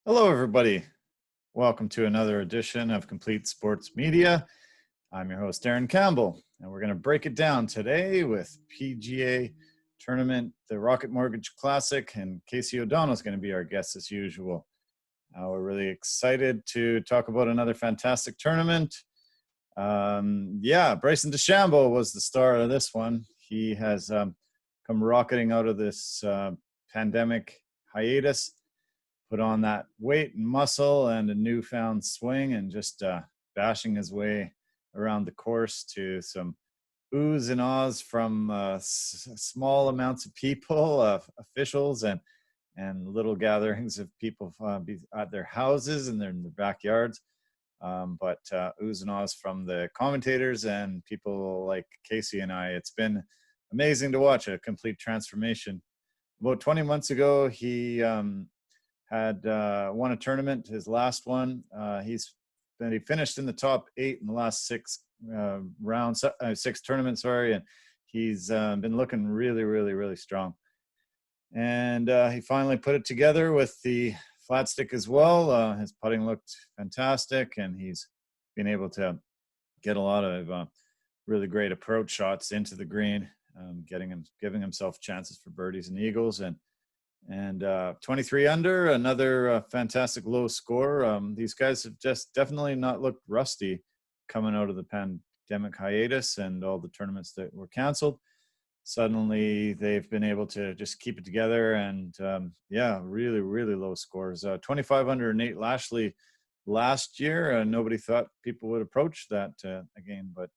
Hello, everybody. Welcome to another edition of Complete Sports Media. I'm your host, Darren Campbell, and we're going to break it down today with PGA tournament, the Rocket Mortgage Classic, and Casey O'Donnell is going to be our guest as usual. We're really excited to talk about another fantastic tournament. Bryson Dechambeau was the star of this one. He has come rocketing out of this pandemic hiatus, put on that weight and muscle and a newfound swing, and just bashing his way around the course to some oohs and ahs from small amounts of people, officials, and little gatherings of people at their houses and in their backyards. But oohs and ahs from the commentators and people like Casey and I. It's been amazing to watch a complete transformation. About 20 months ago, he had won a tournament, his last one. He finished in the top 8 in the last six tournaments, and he's been looking really, really, really strong. And he finally put it together with the flat stick as well. His putting looked fantastic, and he's been able to get a lot of really great approach shots into the green, giving himself chances for birdies and eagles. And 23 under, another fantastic low score. These guys have just definitely not looked rusty coming out of the pandemic hiatus and all the tournaments that were canceled. Suddenly they've been able to just keep it together, and really, really low scores. 25 under and Nate Lashley last year. Nobody thought people would approach that again, but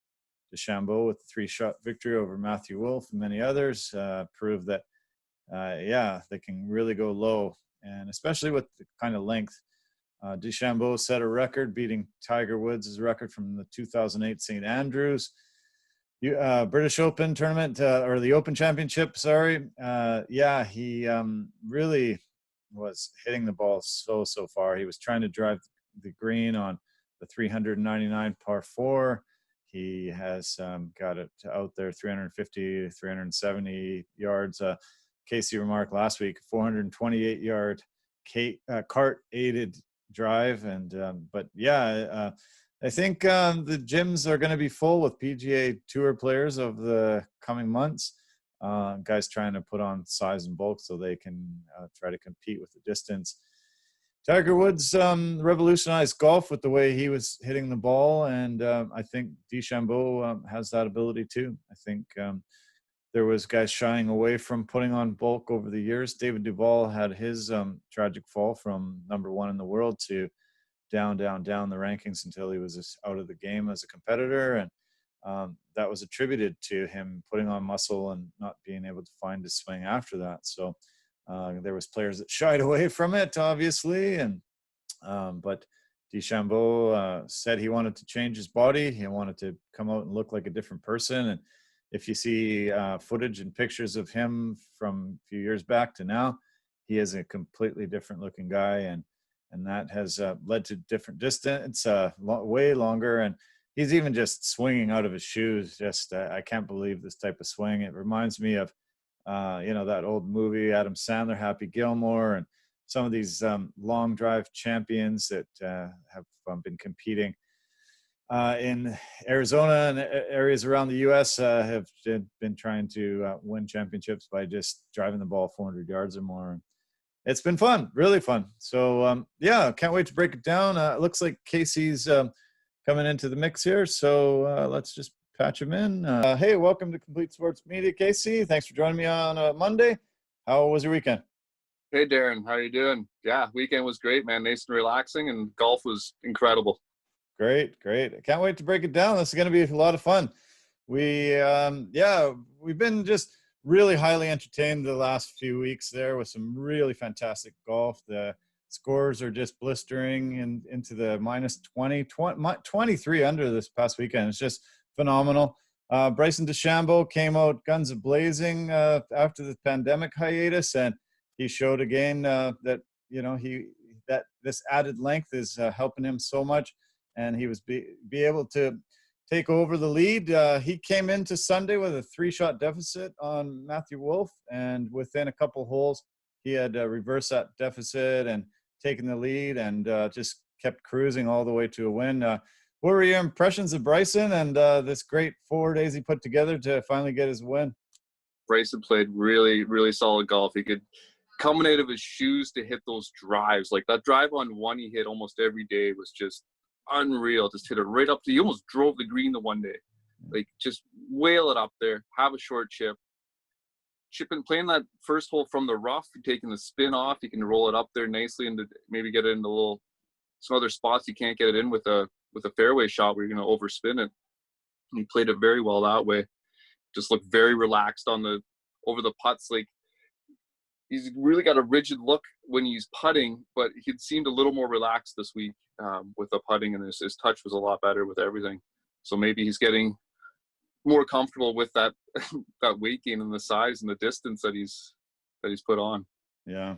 Dechambeau with the 3-shot victory over Matthew Wolff and many others proved that they can really go low, and especially with the kind of length. Dechambeau set a record, beating Tiger Woods' record from the 2008 St. Andrews British Open tournament, or the Open Championship, sorry. He really was hitting the ball so far. He was trying to drive the green on the 399 par 4. He has got it out there 350, 370 yards. Casey remarked last week, 428-yard cart-aided drive. I think the gyms are going to be full with PGA Tour players of the coming months. Guys trying to put on size and bulk so they can try to compete with the distance. Tiger Woods revolutionized golf with the way he was hitting the ball, and I think Dechambeau has that ability too. I think there was guys shying away from putting on bulk over the years. David Duval had his tragic fall from number 1 in the world to down the rankings until he was just out of the game as a competitor. And that was attributed to him putting on muscle and not being able to find his swing after that. So there was players that shied away from it, obviously. But Dechambeau said he wanted to change his body. He wanted to come out and look like a different person. And if you see footage and pictures of him from a few years back to now, he is a completely different looking guy. And that has led to different distance, way longer. And he's even just swinging out of his shoes. Just, I can't believe this type of swing. It reminds me of, that old movie, Adam Sandler, Happy Gilmore, and some of these long drive champions that have been competing in Arizona and areas around the U.S. Have been trying to win championships by just driving the ball 400 yards or more. It's been fun, really fun. So, can't wait to break it down. It looks like Casey's coming into the mix here. So let's just patch him in. Hey, welcome to Complete Sports Media, Casey. Thanks for joining me on Monday. How was your weekend? Hey, Darren. How are you doing? Yeah, weekend was great, man. Nice and relaxing, and golf was incredible. Great. I can't wait to break it down. This is going to be a lot of fun. We've been just really highly entertained the last few weeks there with some really fantastic golf. The scores are just blistering into the minus 23 under this past weekend. It's just phenomenal. Bryson Dechambeau came out guns a-blazing after the pandemic hiatus, and he showed again that this added length is helping him so much, and he was be able to take over the lead. He came into Sunday with a 3-shot deficit on Matthew Wolff, and within a couple holes, he had reversed that deficit and taking the lead and just kept cruising all the way to a win. What were your impressions of Bryson and this great 4 days he put together to finally get his win? Bryson played really, really solid golf. He could coming out of his shoes to hit those drives. Like that drive on one he hit almost every day was just unreal. Just hit it right up to, he almost drove the green the one day. Like just whale it up there, have a short chip. Chipping, playing that first hole from the rough, taking the spin off, you can roll it up there nicely and maybe get it into some other spots you can't get it in with a fairway shot where you're going to overspin it. And he played it very well that way. Just looked very relaxed over the putts. Like he's really got a rigid look when he's putting, but he seemed a little more relaxed this week with the putting, and his touch was a lot better with everything. So maybe he's getting more comfortable with that that weight gain and the size and the distance that he's put on. Yeah.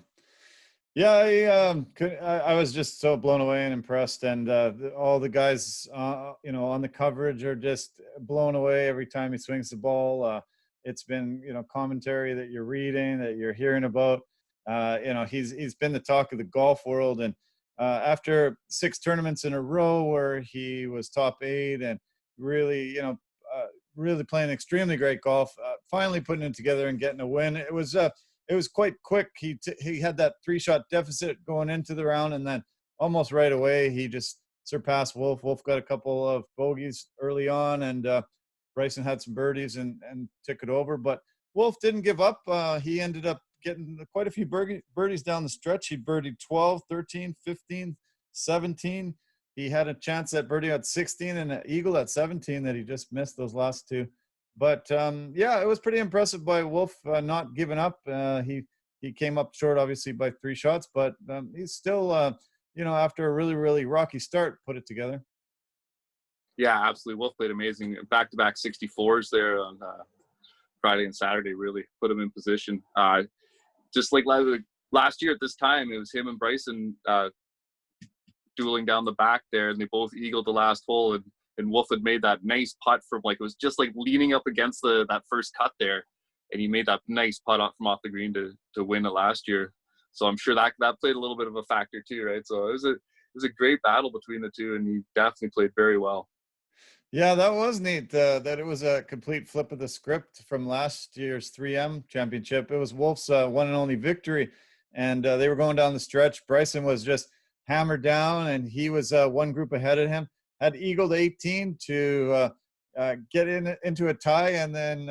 I was just so blown away and impressed, and all the guys, on the coverage are just blown away every time he swings the ball. It's been, commentary that you're reading, that you're hearing about. He's been the talk of the golf world, and after 6 tournaments in a row where he was top 8 and really, really playing extremely great golf, finally putting it together and getting a win. It was quite quick. He had that 3-shot deficit going into the round, and then almost right away he just surpassed Wolf. Wolf got a couple of bogeys early on, and Bryson had some birdies and took it over. But Wolf didn't give up. He ended up getting quite a few birdies down the stretch. He birdied 12, 13, 15, 17. He had a chance at birdie at 16 and an eagle at 17 that he just missed those last 2. But it was pretty impressive by Wolf not giving up. He came up short, obviously, by 3 shots, but he's still, after a really, really rocky start, put it together. Yeah, absolutely. Wolf played amazing. Back-to-back 64s there on Friday and Saturday really put him in position. Just like last year at this time, it was him and Bryson dueling down the back there, and they both eagled the last hole, and Wolf had made that nice putt from it was just like leaning up against that first cut there, and he made that nice putt from off the green to win it last year. So I'm sure that played a little bit of a factor too, right? So it was a great battle between the two, and he definitely played very well. Yeah, that was neat. That it was a complete flip of the script from last year's 3M championship. It was Wolf's one and only victory, and they were going down the stretch. Bryson was just hammered down, and he was one group ahead of him. Had eagled 18 to get into a tie, and then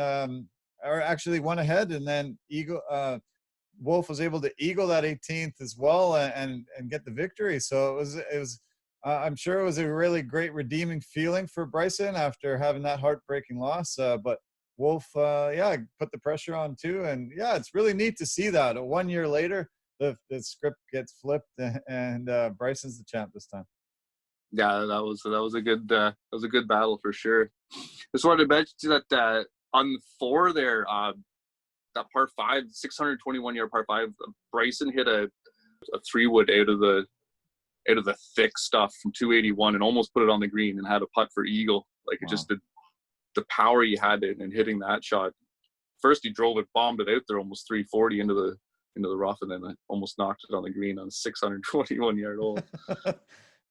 or actually one ahead, and then Wolf was able to eagle that 18th as well and get the victory. So it was. I'm sure it was a really great redeeming feeling for Bryson after having that heartbreaking loss. But Wolf, put the pressure on too, and it's really neat to see that 1 year later the script gets flipped, and Bryson's the champ this time. Yeah, that was a good battle for sure. Just wanted to mention that on 4 there, that par 5, 621-yard par 5, Bryson hit a 3-wood out of the thick stuff from 281 and almost put it on the green and had a putt for eagle. Like it just the power he had in hitting that shot. First he drove it, bombed it out there almost 340 into the rough, and then almost knocked it on the green on a 621-yard hole.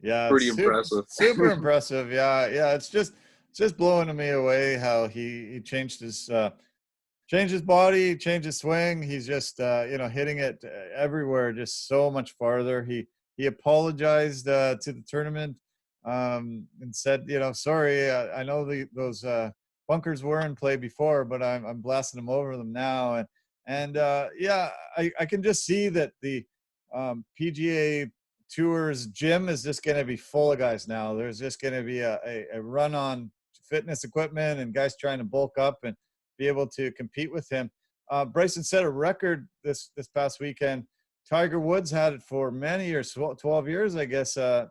Yeah, pretty impressive. Super impressive. Yeah. It's just blowing me away how he changed his body, changed his swing. He's just hitting it everywhere, just so much farther. He apologized to the tournament and said, sorry, I know those bunkers were in play before, but I'm blasting them over them now. And I can just see that the PGA Tour's gym is just going to be full of guys now. There's just going to be a run on fitness equipment and guys trying to bulk up and be able to compete with him. Bryson set a record this past weekend. Tiger Woods had it for many years, 12 years, I guess, 2000,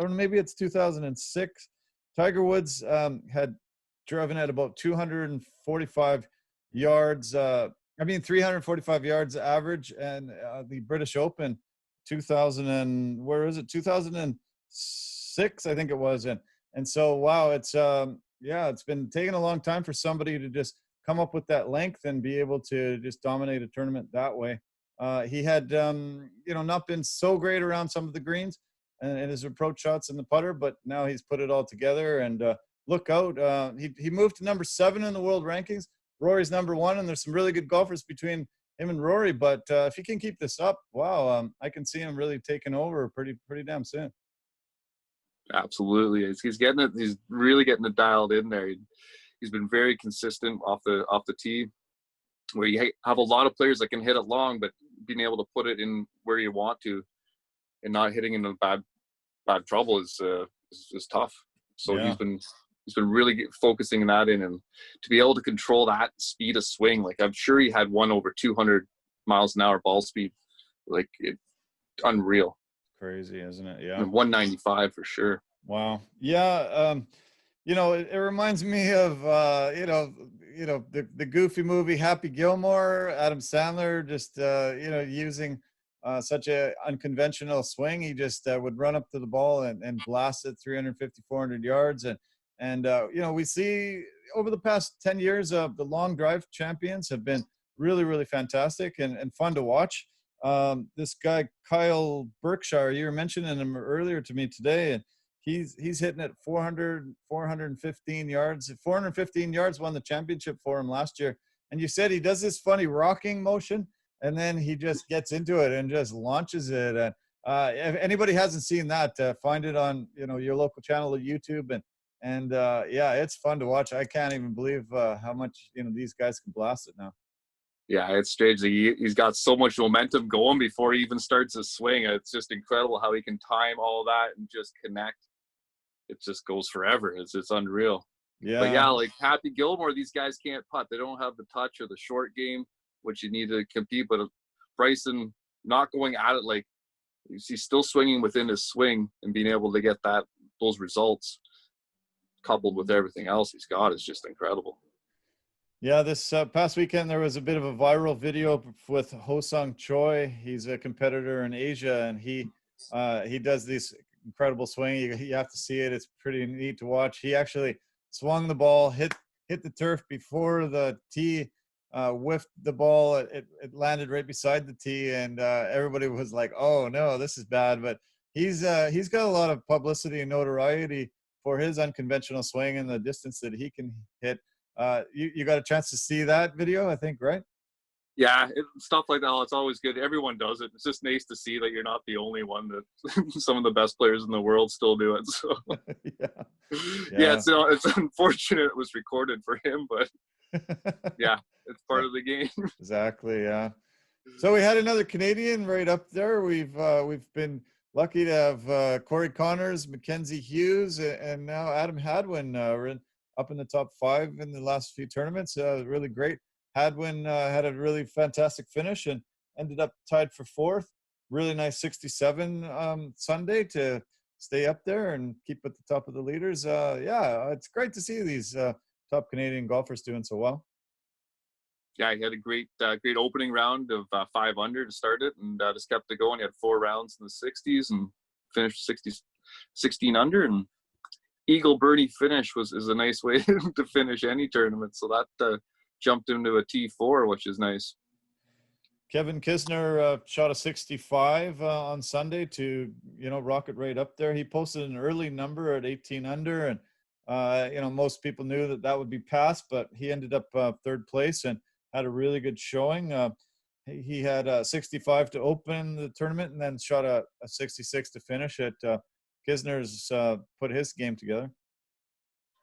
or maybe it's 2006. Tiger Woods had driven at about 245 yards, 345 yards average, and the British Open 2006, I think it was. And so, wow, it's been taking a long time for somebody to just come up with that length and be able to just dominate a tournament that way. He had, not been so great around some of the greens and his approach shots and the putter, but now he's put it all together. And look out, he moved to number 7 in the world rankings. Rory's number 1, and there's some really good golfers between him and Rory. But if he can keep this up, wow, I can see him really taking over pretty damn soon. Absolutely, he's getting it. He's really getting it dialed in there. He's been very consistent off the tee, where you have a lot of players that can hit it long, but being able to put it in where you want to, and not hitting into bad trouble is tough. So Yeah. he's been really focusing that in, and to be able to control that speed of swing, like I'm sure he had one over 200 miles an hour ball speed, like unreal. Crazy, isn't it? Yeah. And 195 for sure. Wow. Yeah. It reminds me of the goofy movie Happy Gilmore. Adam Sandler just using such a unconventional swing. He just would run up to the ball and blast it 350, 400 yards. And we see over the past 10 years of the long drive champions have been really, really fantastic and fun to watch. This guy, Kyle Berkshire, you were mentioning him earlier to me today, and he's hitting at 415 yards. 415 yards won the championship for him last year. And you said he does this funny rocking motion, and then he just gets into it and just launches it. And if anybody hasn't seen that, find it on your local channel of YouTube. And it's fun to watch. I can't even believe how much these guys can blast it now. Yeah, it's strange. He's got so much momentum going before he even starts his swing. It's just incredible how he can time all that and just connect. It just goes forever. It's unreal. Yeah. But yeah, like Happy Gilmore, these guys can't putt. They don't have the touch or the short game, which you need to compete. But Bryson not going at it, like he's still swinging within his swing and being able to get those results coupled with everything else he's got is just incredible. Yeah, this past weekend there was a bit of a viral video with Sang Choi. He's a competitor in Asia, and he does this incredible swing. You have to see it. It's pretty neat to watch. He actually swung the ball, hit the turf before the tee, whiffed the ball. It landed right beside the tee, and everybody was like, "Oh no, this is bad." But he's got a lot of publicity and notoriety for his unconventional swing and the distance that he can hit. You got a chance to see that video, I think, right? Yeah, stuff like that. It's always good. Everyone does it. It's just nice to see that you're not the only one that some of the best players in the world still do it. So yeah, it's unfortunate it was recorded for him, but yeah, it's part of the game. Exactly. Yeah. So we had another Canadian right up there. We've been lucky to have Corey Connors, Mackenzie Hughes, and now Adam Hadwin up in the top 5 in the last few tournaments. Really great. Hadwin had a really fantastic finish and ended up tied for 4th. Really nice 67 Sunday to stay up there and keep at the top of the leaders. It's great to see these top Canadian golfers doing so well. Yeah, he had a great opening round of 5 under to start it, and just kept it going. He had 4 rounds in the 60s and finished 16 under, and eagle birdie finish is a nice way to finish any tournament. So that jumped into a T4, which is nice. Kevin Kisner shot a 65 on Sunday to rocket right up there. He posted an early number at 18 under, and most people knew that would be passed, but he ended up 3rd place and had a really good showing. He had a 65 to open the tournament and then shot a 66 to finish it. Kisner's put his game together.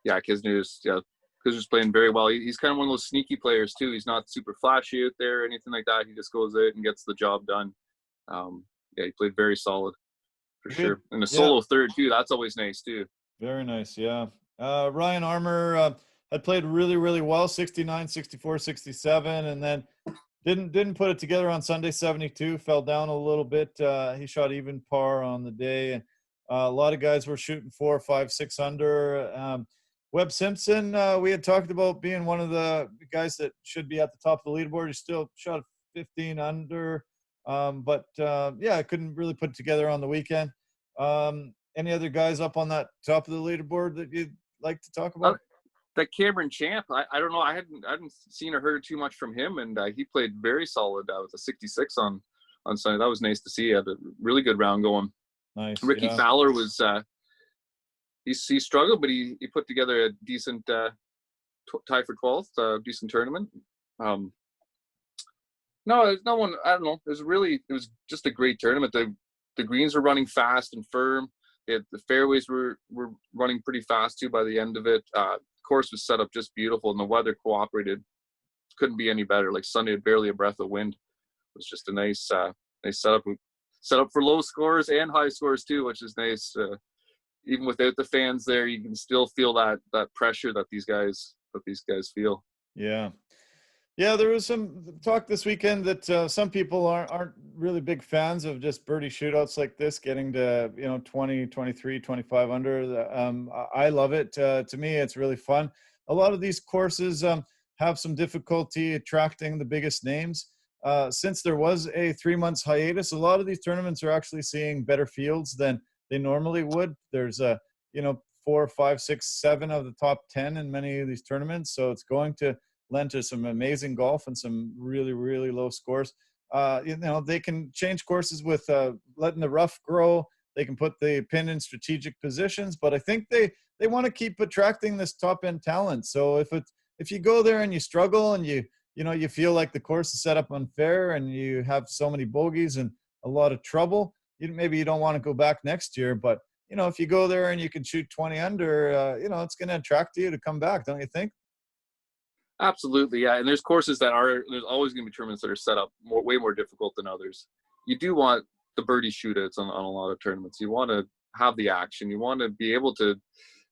Yeah, Kisner's playing very well. He's kind of one of those sneaky players too. He's not super flashy out there or anything like that. He just goes out and gets the job done. He played very solid for sure. And a solo third too. That's always nice too. Very nice. Yeah. Ryan Armour had played really, really well. 69, 64, 67, and then didn't put it together on Sunday. 72, fell down a little bit. He shot even par on the day, and a lot of guys were shooting 4, 5, 6 under. Webb Simpson, we had talked about being one of the guys that should be at the top of the leaderboard. He still shot 15 under, but couldn't really put it together on the weekend. Any other guys up on that top of the leaderboard that you'd like to talk about? that Cameron Champ, I don't know. I hadn't seen or heard too much from him, and he played very solid with a 66 on Sunday. That was nice to see. He had a really good round going. Nice. Ricky Yeah. Fowler was he struggled, but he put together a decent tie for 12th, decent tournament. No, there's no one. I don't know. It was just a great tournament. The greens were running fast and firm. The fairways were running pretty fast too by the end of it. Course was set up just beautiful, and the weather cooperated. Couldn't be any better. Like Sunday had barely a breath of wind. It was just a nice setup. Set up for low scores and high scores too, which is nice. Even without the fans there, you can still feel that pressure that these guys feel. Yeah. Yeah, there was some talk this weekend that some people aren't really big fans of just birdie shootouts like this, getting to 20, 23, 25 under. I love it. To me, it's really fun. A lot of these courses have some difficulty attracting the biggest names. Since there was a 3 months hiatus, a lot of these tournaments are actually seeing better fields than they normally would. There's 4, 5, 6, 7 of the top 10 in many of these tournaments, so it's going to lend to some amazing golf and some really, really low scores. They can change courses with letting the rough grow. They can put the pin in strategic positions, but I think they want to keep attracting this top end talent. So if you go there and you struggle and you feel like the course is set up unfair and you have so many bogeys and a lot of trouble, maybe you don't want to go back next year. But if you go there and you can shoot 20 under, it's going to attract you to come back, don't you think? Absolutely, yeah. And there's courses there's always going to be tournaments that are set up way more difficult than others. You do want the birdie shootouts on a lot of tournaments. You want to have the action. You want to be able to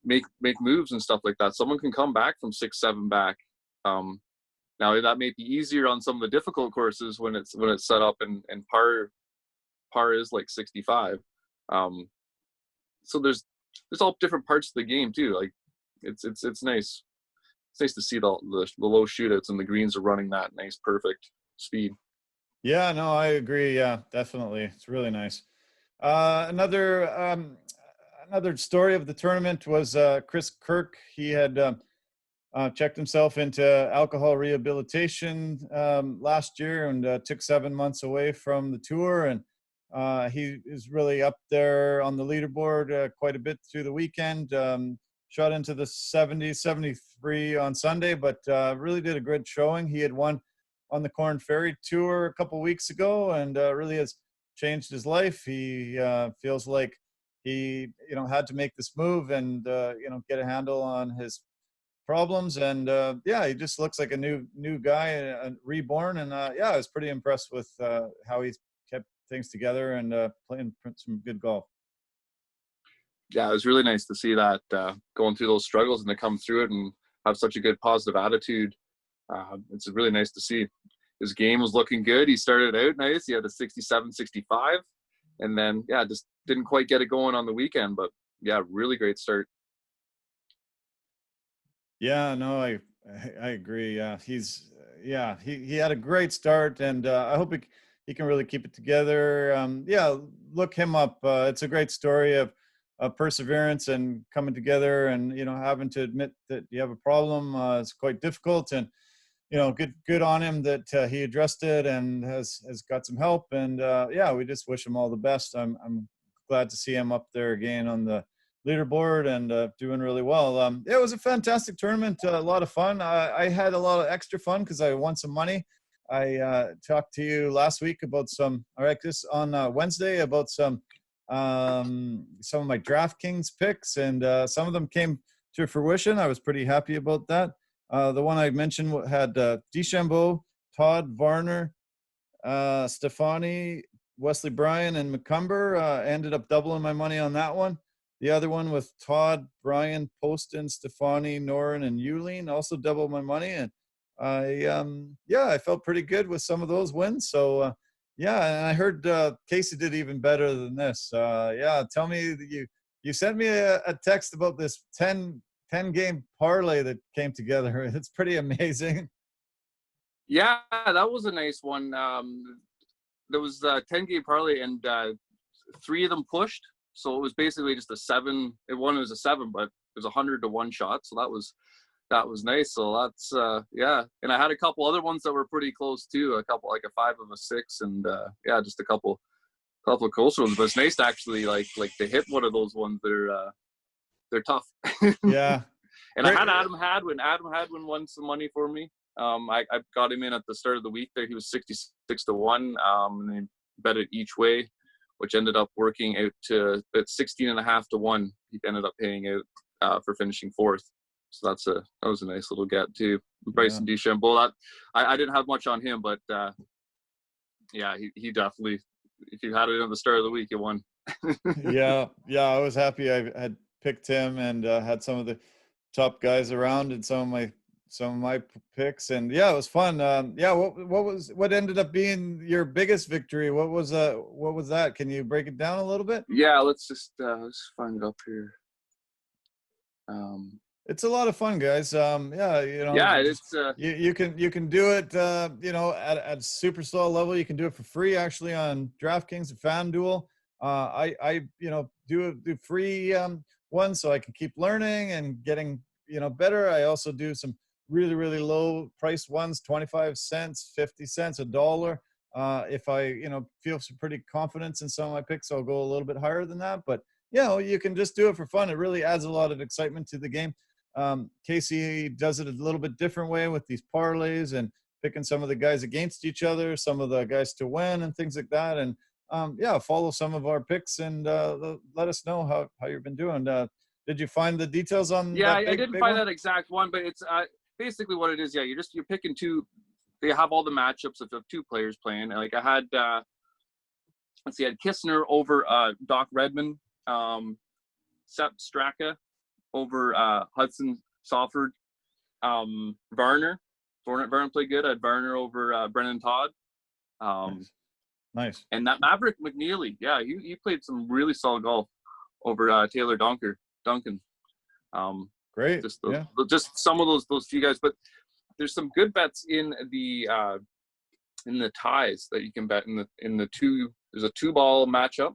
make moves and stuff like that. Someone can come back from 6-7 back. Now that may be easier on some of the difficult courses when it's set up and par is like 65. So there's all different parts of the game too. Like it's nice. It's nice to see the low shootouts and the greens are running that nice, perfect speed. Yeah, no, I agree. Yeah, definitely. It's really nice. Another story of the tournament was Chris Kirk. He had checked himself into alcohol rehabilitation last year and took 7 months away from the tour. And he is really up there on the leaderboard quite a bit through the weekend. Shot into the 70, 73 on Sunday, but really did a good showing. He had won on the Corn Ferry Tour a couple weeks ago and really has changed his life. He feels like he, had to make this move and, get a handle on his problems. And he just looks like a new guy, reborn. And I was pretty impressed with how he's kept things together and playing some good golf. Yeah, it was really nice to see that going through those struggles and to come through it and have such a good positive attitude. It's really nice to see. His game was looking good. He started out nice. He had a 67, 65, and then just didn't quite get it going on the weekend. But really great start. Yeah, no, I agree. He had a great start, and I hope he can really keep it together. Look him up. It's a great story of perseverance and coming together, and having to admit that you have a problem. It's quite difficult, and good on him that he addressed it and has got some help. And we just wish him all the best. I'm glad to see him up there again on the leaderboard and doing really well. It was a fantastic tournament, a lot of fun. I had a lot of extra fun because I won some money. I talked to you last week about on Wednesday about some of my DraftKings picks, and some of them came to fruition. I was pretty happy about that. The one I mentioned had DeChambeau, Todd Varner, Stefani, Wesley Bryan, and McCumber. Ended up doubling my money on that one. The other one with Todd, Bryan, Poston, Stefani, Noren, and Yuleen also doubled my money. And I felt pretty good with some of those wins. So, and I heard Casey did even better than this. Tell me, you sent me a text about this 10-game parlay that came together. It's pretty amazing. Yeah, that was a nice one. There was a 10-game parlay, and 3 of them pushed. So it was basically just a 7. One was a 7, but it was 100 to 1 shot. So that was That was nice. So that's yeah. And I had a couple other ones that were pretty close too. A couple, like a 5 of a 6, and yeah, just a couple of close ones. But it's nice to actually like to hit one of those ones. They're tough. Yeah. And Great. I had Adam Hadwin. Adam Hadwin won some money for me. I got him in at the start of the week there. He was 66 to 1. And they bet it each way, which ended up working out to at 16.5 to 1. He ended up paying out for finishing 4th. So that was a nice little get too. Bryson Dechambeau. That I didn't have much on him, but yeah, he definitely. If you had it at the start of the week, you won. yeah, I was happy. I had picked him and had some of the top guys around in some of my picks, and yeah, it was fun. Yeah, what ended up being your biggest victory? What was that? Can you break it down a little bit? Yeah, let's find it up here. It's a lot of fun, guys. Yeah, yeah, it's you can do it. At a super slow level, you can do it for free actually on DraftKings and FanDuel. I do free ones so I can keep learning and getting better. I also do some really, really low priced ones, 25 cents, 50 cents, $1. If I feel some pretty confidence in some of my picks, I'll go a little bit higher than that. But you can just do it for fun. It really adds a lot of excitement to the game. Casey does it a little bit different way with these parlays and picking some of the guys against each other, some of the guys to win and things like that. And follow some of our picks and let us know how you've been doing. Did you find the details on? Yeah, I didn't find that exact one, but it's basically what it is. Yeah, you're picking two. They have all the matchups of 2 players playing. Like I had, let's see, I had Kistner over Doc Redman, Sepp Straka over Hudson Sauford, Varner played good. I had Varner over Brennan Todd. Nice. And that Maverick McNeely, yeah, he played some really solid golf over Taylor Duncan. Great. Just some of those few guys, but there's some good bets in the ties that you can bet in the 2. There's a 2-ball matchup,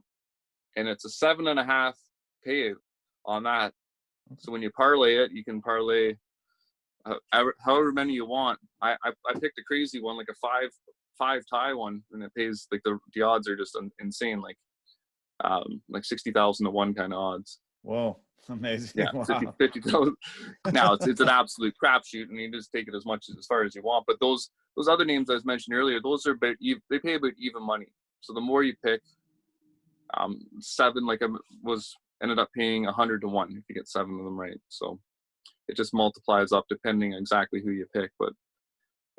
and it's a 7.5 payout on that. So when you parlay it, you can parlay however many you want. I picked a crazy one, like a 5 tie one, and it pays like the odds are just insane, like 60,000 to 1 kind of odds. Whoa, amazing! Yeah, wow. 50,000. Now it's an absolute crapshoot, and you just take it as far as you want. But those other names I was mentioned earlier, those are they pay about even money. So the more you pick, 7 ended up paying 100 to 1 if you get 7 of them right. So it just multiplies up depending exactly who you pick. But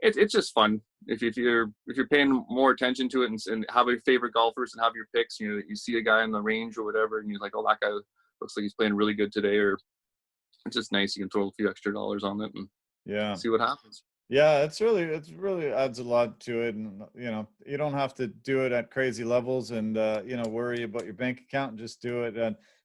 it's just fun if you're paying more attention to it and have your favorite golfers and have your picks. You see a guy in the range or whatever, and you're like, oh, that guy looks like he's playing really good today. Or it's just nice. You can throw a few extra dollars on it and see what happens. Yeah, it really adds a lot to it, and you don't have to do it at crazy levels and worry about your bank account. Just do it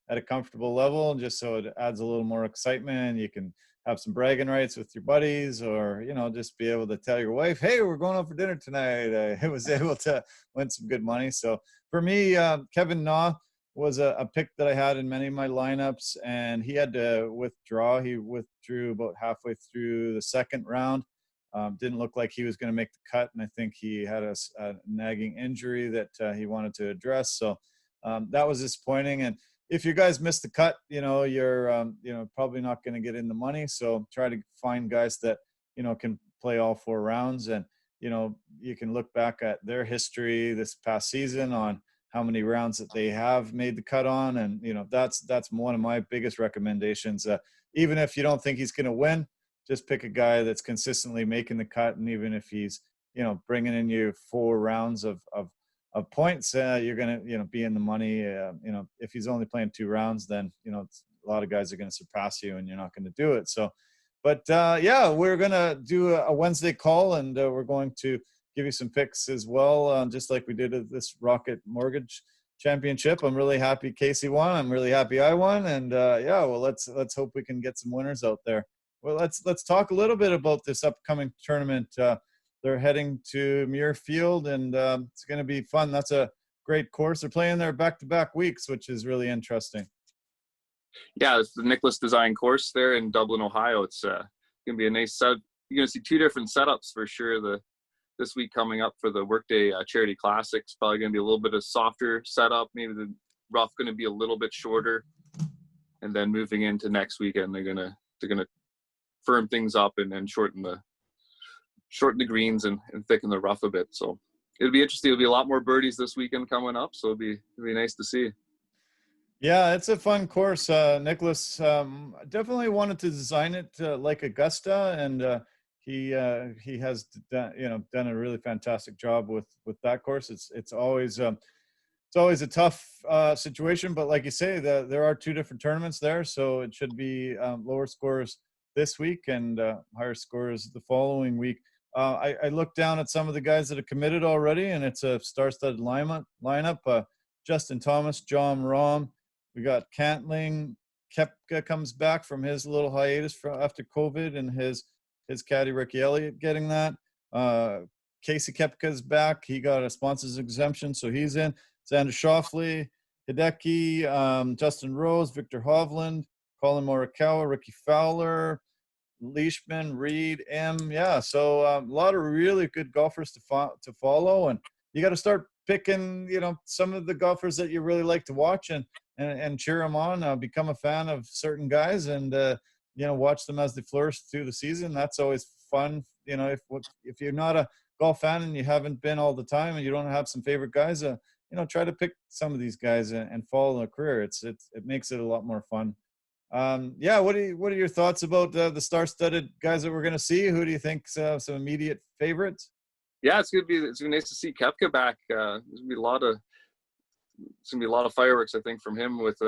at a comfortable level, and just so it adds a little more excitement. You can have some bragging rights with your buddies, or just be able to tell your wife, hey, we're going out for dinner tonight. I was able to win some good money. So for me, Kevin Na was a pick that I had in many of my lineups, and he had to withdraw. He withdrew about halfway through the second round. Didn't look like he was going to make the cut, and I think he had a nagging injury that he wanted to address. So that was disappointing. And if you guys missed the cut, you're probably not going to get in the money. So try to find guys that can play all 4 rounds, and you can look back at their history this past season on how many rounds that they have made the cut on, and that's one of my biggest recommendations. Even if you don't think he's going to win, just pick a guy that's consistently making the cut, and even if he's bringing in you 4 rounds of points, you're gonna be in the money. If he's only playing 2 rounds, then a lot of guys are going to surpass you, and you're not going to do it. So, but we're gonna do a Wednesday call, and we're going to give you some picks as well, just like we did at this Rocket Mortgage Championship. I'm really happy Casey won. I'm really happy I won, and let's hope we can get some winners out there. Well, let's talk a little bit about this upcoming tournament. They're heading to Muirfield, and it's going to be fun. That's a great course. They're playing their back-to-back weeks, which is really interesting. Yeah, it's the Nicholas Design course there in Dublin, Ohio. It's gonna be a nice set. You're gonna see two different setups for sure. This week coming up for the Workday Charity Classics, probably gonna be a little bit of softer setup. Maybe the rough gonna be a little bit shorter, and then moving into next weekend, they're gonna firm things up and shorten the greens and thicken the rough a bit. So it'll be interesting. It'll be a lot more birdies this weekend coming up, so it'll be nice to see. Yeah, it's a fun course. Nicholas definitely wanted to design it like Augusta, and he has done a really fantastic job with that course. It's always a tough situation, but like you say, there are two different tournaments there, so it should be lower scores this week and higher scores the following week. I looked down at some of the guys that have committed already, and it's a star-studded lineup. Justin Thomas, John Rahm. We got Cantling. Koepka comes back from his little hiatus after COVID, and his caddy Ricky Elliott getting that. Casey Koepka's back. He got a sponsors exemption, so he's in. Xander Schauffele, Hideki, Justin Rose, Victor Hovland, Colin Morikawa, Ricky Fowler, Leishman, Reed, M. Yeah, so a lot of really good golfers to follow, and you got to start picking, some of the golfers that you really like to watch and cheer them on. Become a fan of certain guys, and watch them as they flourish through the season. That's always fun. If you're not a golf fan and you haven't been all the time, and you don't have some favorite guys, try to pick some of these guys and follow their career. It makes it a lot more fun. What are your thoughts about the star-studded guys that we're going to see? Who do you think some immediate favorites? Yeah, it's gonna be nice to see Koepka back. There's gonna be a lot of fireworks, I think, from him with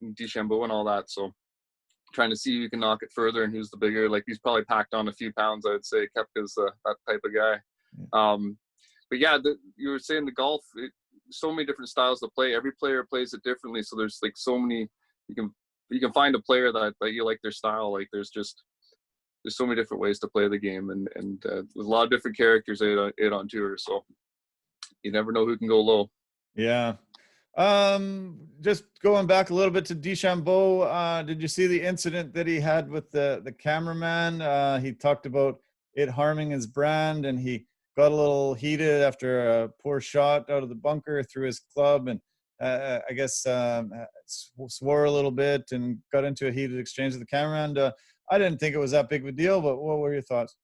DeChambeau and all that. So trying to see who can knock it further and who's the bigger. Like, he's probably packed on a few pounds, I would say. Koepka's that type of guy. But yeah, you were saying the golf, so many different styles to play. Every player plays it differently. So there's like so many, you can find a player that you like their style. Like there's so many different ways to play the game, and there's a lot of different characters on tour. So you never know who can go low. Yeah. Just going back a little bit to DeChambeau, did you see the incident that he had with the cameraman? He talked about it harming his brand, and he got a little heated after a poor shot out of the bunker through his club, and I guess swore a little bit and got into a heated exchange with the cameraman. I didn't think it was that big of a deal, but what were your thoughts?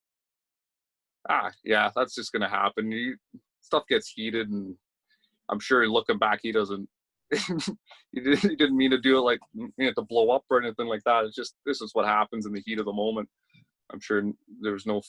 Yeah, that's just gonna happen. Stuff gets heated, and I'm sure looking back, he doesn't. he didn't mean to do it, like, to blow up or anything like that. It's just, this is what happens in the heat of the moment. I'm sure there was no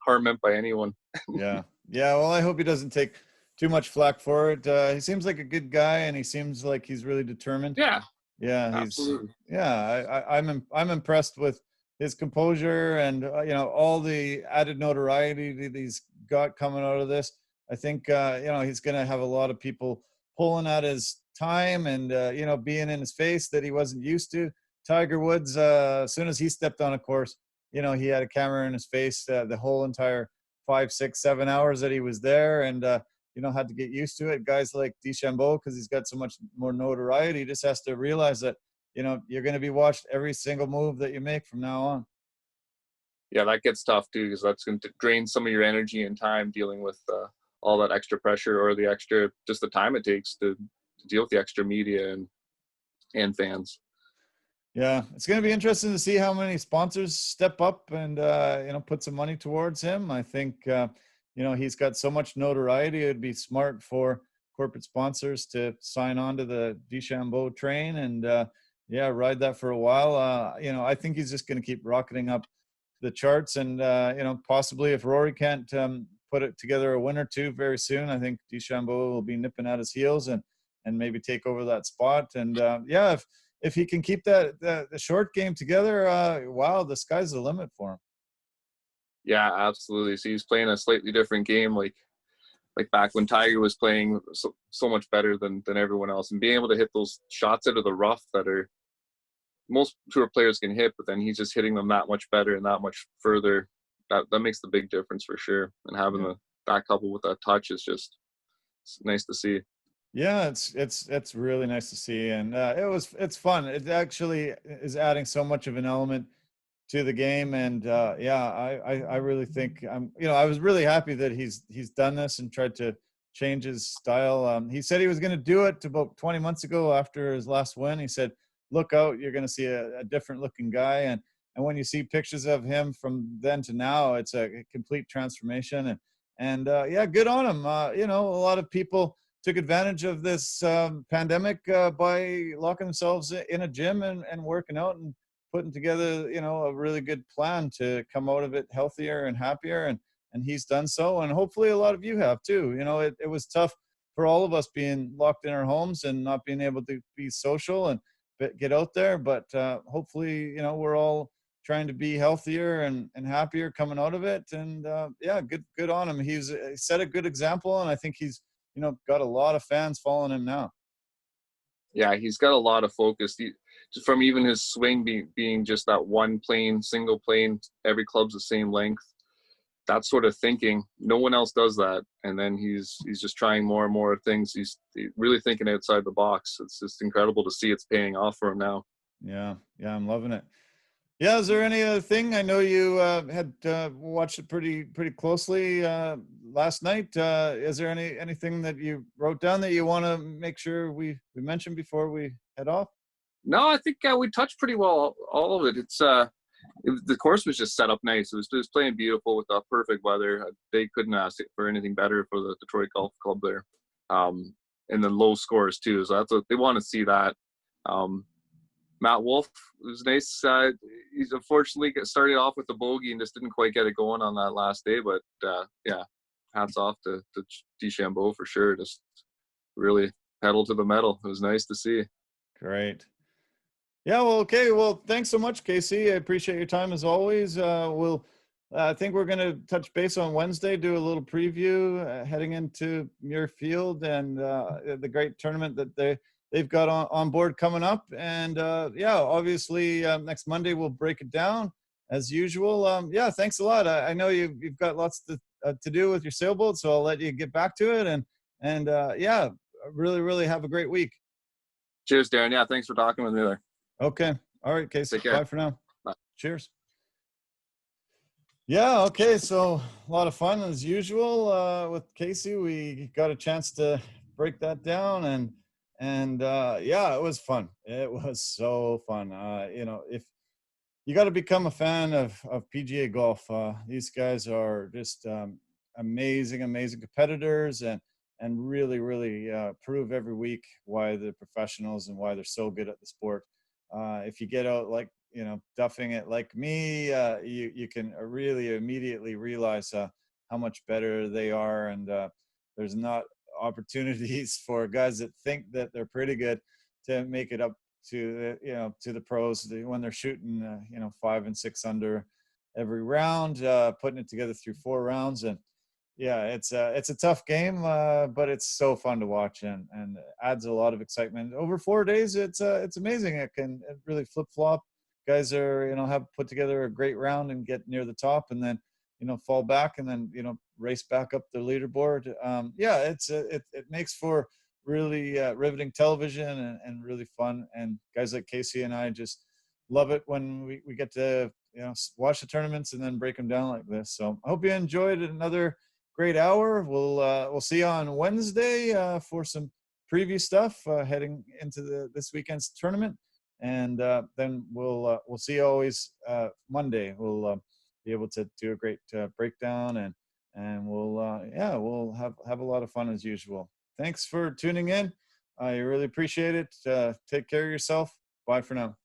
harm meant by anyone. Yeah. Well, I hope he doesn't take too much flack for it. He seems like a good guy, and he seems like he's really determined. Yeah. Absolutely. I'm impressed with his composure and all the added notoriety that he's got coming out of this. I think he's going to have a lot of people pulling at his time and being in his face that he wasn't used to. Tiger Woods, as soon as he stepped on a course, he had a camera in his face the whole entire 5, 6, 7 hours that he was there, and had to get used to it. Guys like DeChambeau, because he's got so much more notoriety, just has to realize that you're going to be watched every single move that you make from now on. Yeah, that gets tough too, because that's going to drain some of your energy and time dealing with all that extra pressure, or just the time it takes to deal with the extra media and fans. Yeah, it's going to be interesting to see how many sponsors step up and put some money towards him. I think he's got so much notoriety. It'd be smart for corporate sponsors to sign on to the DeChambeau train and ride that for a while. I think he's just going to keep rocketing up the charts, and possibly if Rory can't put it together a win or two very soon, I think DeChambeau will be nipping at his heels and maybe take over that spot. And if he can keep the short game together, the sky's the limit for him. Yeah, absolutely. So he's playing a slightly different game, like back when Tiger was playing so much better than everyone else, and being able to hit those shots out of the rough that are most tour players can hit, but then he's just hitting them that much better and that much further. That makes the big difference for sure. And having that coupled with that touch is just, it's nice to see. Yeah, it's really nice to see, and it's fun. It actually is adding so much of an element to the game. And I really think I was really happy that he's done this and tried to change his style. He said he was going to do it about 20 months ago after his last win. He said, look out, you're going to see a different looking guy. And when you see pictures of him from then to now, it's a complete transformation. And good on him. A lot of people took advantage of this pandemic by locking themselves in a gym and working out and putting together, a really good plan to come out of it healthier and happier. And he's done so. And hopefully a lot of you have too. It was tough for all of us being locked in our homes and not being able to be social and get out there. But hopefully, we're all trying to be healthier and happier coming out of it. And good on him. He set a good example. And I think he's, got a lot of fans following him now. Yeah, he's got a lot of focus. From even his swing being just that one plane, single plane, every club's the same length. That sort of thinking, no one else does that. And then he's just trying more and more things. He's really thinking outside the box. It's just incredible to see it's paying off for him now. Yeah, I'm loving it. Yeah, is there any other thing? I know you had watched it pretty closely last night. Is there anything that you wrote down that you want to make sure we mention before we head off? No, I think we touched pretty well all of it. The course was just set up nice. It was playing beautiful with the perfect weather. They couldn't ask for anything better for the Detroit Golf Club there. And then low scores too. So that's what they want to see that. Matt Wolff, it was nice. He's unfortunately started off with the bogey and just didn't quite get it going on that last day. But hats off to Dechambeau for sure. Just really pedal to the metal. It was nice to see. Great. Yeah, well, okay. Well, thanks so much, Casey. I appreciate your time as always. I think we're going to touch base on Wednesday, do a little preview heading into Muirfield and the great tournament that they've got on board coming up. And obviously next Monday we'll break it down as usual. Thanks a lot. I know you've got lots to do with your sailboat, so I'll let you get back to it. And really, really have a great week. Cheers, Darren. Yeah, thanks for talking with me there. Okay. All right, Casey. Bye for now. Bye. Cheers. Yeah, okay. So a lot of fun as usual with Casey. We got a chance to break that down and it was fun. It was so fun. If you got to become a fan of PGA golf, these guys are just amazing competitors and really, really prove every week why they're professionals and why they're so good at the sport. If you get out duffing it like me, you can really immediately realize how much better they are. And there's not opportunities for guys that think that they're pretty good to make it up to the pros when they're shooting 5 and 6 under every round, putting it together through 4 rounds. And it's a tough game, but it's so fun to watch and adds a lot of excitement over 4 days. It's amazing. It really flip flop. Guys are have put together a great round and get near the top, and then fall back and then race back up the leaderboard. It makes for really riveting television and really fun. And guys like Casey and I just love it when we get to watch the tournaments and then break them down like this. So I hope you enjoyed another great hour. We'll see you on Wednesday for some preview stuff heading into this weekend's tournament, and then we'll see you always Monday. We'll be able to do a great breakdown and we'll have a lot of fun as usual. Thanks for tuning in. I really appreciate it. Take care of yourself. Bye for now.